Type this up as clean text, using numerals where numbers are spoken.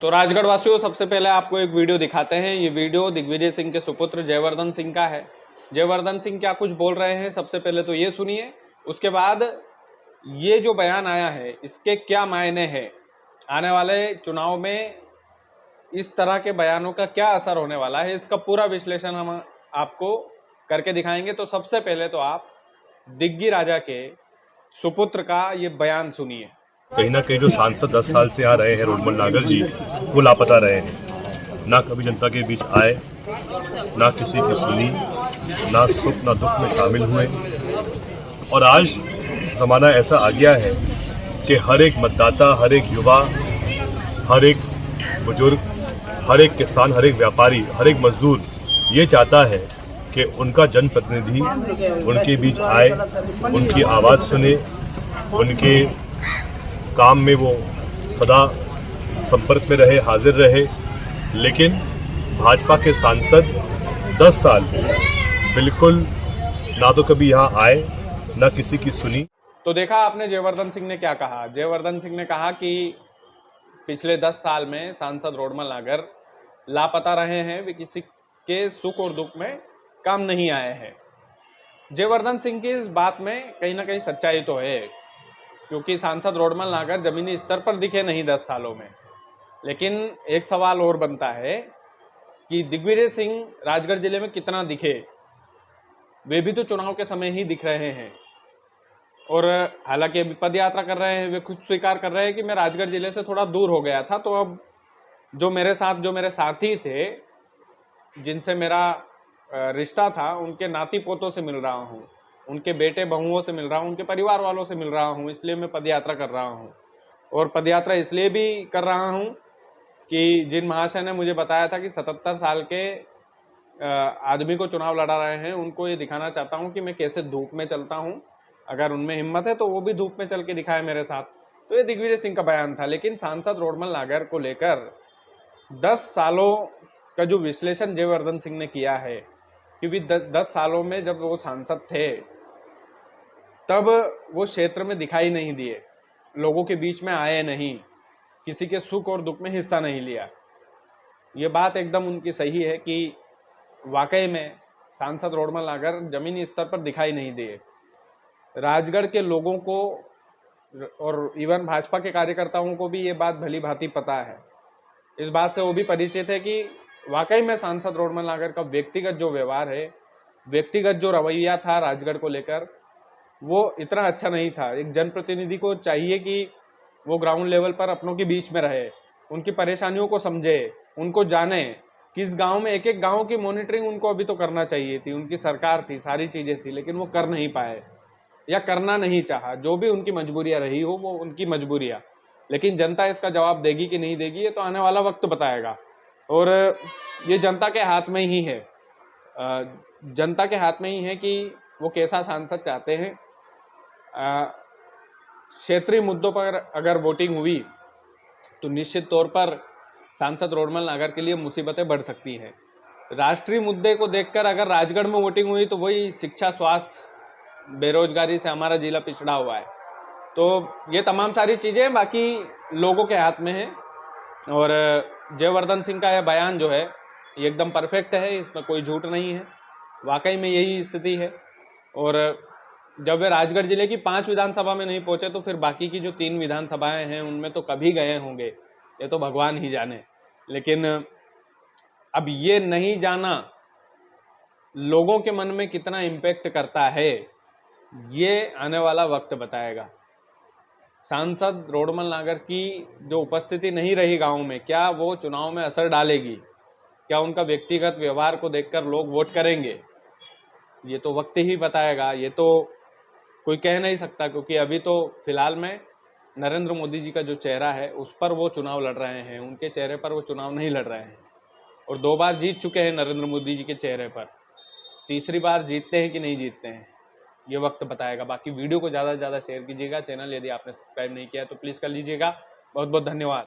तो राजगढ़ वासियों, सबसे पहले आपको एक वीडियो दिखाते हैं। ये वीडियो दिग्विजय सिंह के सुपुत्र जयवर्धन सिंह का है। जयवर्धन सिंह क्या कुछ बोल रहे हैं, सबसे पहले तो ये सुनिए। उसके बाद ये जो बयान आया है इसके क्या मायने हैं, आने वाले चुनाव में इस तरह के बयानों का क्या असर होने वाला है, इसका पूरा विश्लेषण हम आपको करके दिखाएंगे। तो सबसे पहले तो आप दिग्गी राजा के सुपुत्र का ये बयान सुनिए। कहीं ना कहीं जो सांसद 10 साल से आ रहे हैं रोडमल नागर जी, वो लापता रहे हैं। ना कभी जनता के बीच आए, ना किसी की सुनी, ना सुख ना दुख में शामिल हुए। और आज जमाना ऐसा आ गया है कि हर एक मतदाता, हर एक युवा, हर एक बुजुर्ग, हर एक किसान, हर एक व्यापारी, हर एक मजदूर ये चाहता है कि उनका जनप्रतिनिधि उनके बीच आए, उनकी आवाज़ सुने, उनके काम में वो सदा संपर्क में रहे, हाजिर रहे। लेकिन भाजपा के सांसद 10 साल बिल्कुल ना तो कभी यहाँ आए, ना किसी की सुनी। तो देखा आपने जयवर्धन सिंह ने क्या कहा। जयवर्धन सिंह ने कहा कि पिछले 10 साल में सांसद रोडमल नागर लापता रहे हैं, वे किसी के सुख और दुख में काम नहीं आए हैं। जयवर्धन सिंह की इस बात में कहीं ना कहीं सच्चाई तो है, क्योंकि सांसद रोडमल नागर जमीनी स्तर पर दिखे नहीं 10 सालों में। लेकिन एक सवाल और बनता है कि दिग्विजय सिंह राजगढ़ जिले में कितना दिखे। वे भी तो चुनाव के समय ही दिख रहे हैं, और हालांकि अभी पद यात्रा कर रहे हैं। वे खुद स्वीकार कर रहे हैं कि मैं राजगढ़ जिले से थोड़ा दूर हो गया था, तो अब जो मेरे साथी थे, जिनसे मेरा रिश्ता था, उनके नाती पोतों से मिल रहा हूँ, उनके बेटे बहुओं से मिल रहा हूँ, उनके परिवार वालों से मिल रहा हूँ, इसलिए मैं पदयात्रा कर रहा हूँ। और पदयात्रा इसलिए भी कर रहा हूँ कि जिन महाशय ने मुझे बताया था कि 77 साल के आदमी को चुनाव लड़ा रहे हैं, उनको ये दिखाना चाहता हूँ कि मैं कैसे धूप में चलता हूँ। अगर उनमें हिम्मत है तो वो भी धूप में चल के दिखाए मेरे साथ। तो ये दिग्विजय सिंह का बयान था। लेकिन सांसद रोडमल नागर को लेकर 10 सालों का जो विश्लेषण जयवर्धन सिंह ने किया है, क्योंकि 10 सालों में जब वो सांसद थे तब वो क्षेत्र में दिखाई नहीं दिए, लोगों के बीच में आए नहीं, किसी के सुख और दुख में हिस्सा नहीं लिया। ये बात एकदम उनकी सही है कि वाकई में सांसद रोडमल नागर जमीनी स्तर पर दिखाई नहीं दिए। राजगढ़ के लोगों को और इवन भाजपा के कार्यकर्ताओं को भी ये बात भली भांति पता है। इस बात से वो भी परिचित है कि वाकई में सांसद रोडमल नागर का व्यक्तिगत जो व्यवहार है, व्यक्तिगत जो रवैया था राजगढ़ को लेकर, वो इतना अच्छा नहीं था। एक जनप्रतिनिधि को चाहिए कि वो ग्राउंड लेवल पर अपनों के बीच में रहे, उनकी परेशानियों को समझे, उनको जाने। किस गांव में, एक एक गांव की मॉनिटरिंग उनको अभी तो करना चाहिए थी। उनकी सरकार थी, सारी चीज़ें थी, लेकिन वो कर नहीं पाए या करना नहीं चाहा। जो भी उनकी मजबूरियां रही हो, वो उनकी मजबूरियां। लेकिन जनता इसका जवाब देगी कि नहीं देगी, ये तो आने वाला वक्त बताएगा। और ये जनता के हाथ में ही है, जनता के हाथ में ही है कि वो कैसा सांसद चाहते हैं। क्षेत्रीय मुद्दों पर अगर वोटिंग हुई तो निश्चित तौर पर सांसद रोडमल नागर के लिए मुसीबतें बढ़ सकती हैं। राष्ट्रीय मुद्दे को देखकर अगर राजगढ़ में वोटिंग हुई तो वही शिक्षा, स्वास्थ्य, बेरोजगारी से हमारा जिला पिछड़ा हुआ है। तो ये तमाम सारी चीज़ें बाकी लोगों के हाथ में हैं। और जयवर्धन सिंह का यह बयान जो है ये एकदम परफेक्ट है, इसमें कोई झूठ नहीं है। वाकई में यही स्थिति है। और जब वे राजगढ़ जिले की 5 विधानसभा में नहीं पहुंचे तो फिर बाकी की जो 3 विधानसभाएं हैं उनमें तो कभी गए होंगे, ये तो भगवान ही जाने। लेकिन अब ये नहीं जाना लोगों के मन में कितना इम्पैक्ट करता है, ये आने वाला वक्त बताएगा। सांसद रोडमल नागर की जो उपस्थिति नहीं रही गांव में, क्या वो चुनाव में असर डालेगी? क्या उनका व्यक्तिगत व्यवहार को देखकर लोग वोट करेंगे? ये तो वक्त ही बताएगा। ये तो कोई कह नहीं सकता, क्योंकि अभी तो फिलहाल में नरेंद्र मोदी जी का जो चेहरा है उस पर वो चुनाव लड़ रहे हैं, उनके चेहरे पर वो चुनाव नहीं लड़ रहे हैं। और 2 बार जीत चुके हैं नरेंद्र मोदी जी के चेहरे पर। तीसरी बार जीतते हैं कि नहीं जीतते हैं, ये वक्त बताएगा। बाकी वीडियो को ज़्यादा से ज़्यादा शेयर कीजिएगा। चैनल यदि आपने सब्सक्राइब नहीं किया है तो प्लीज़ कर लीजिएगा। बहुत बहुत धन्यवाद।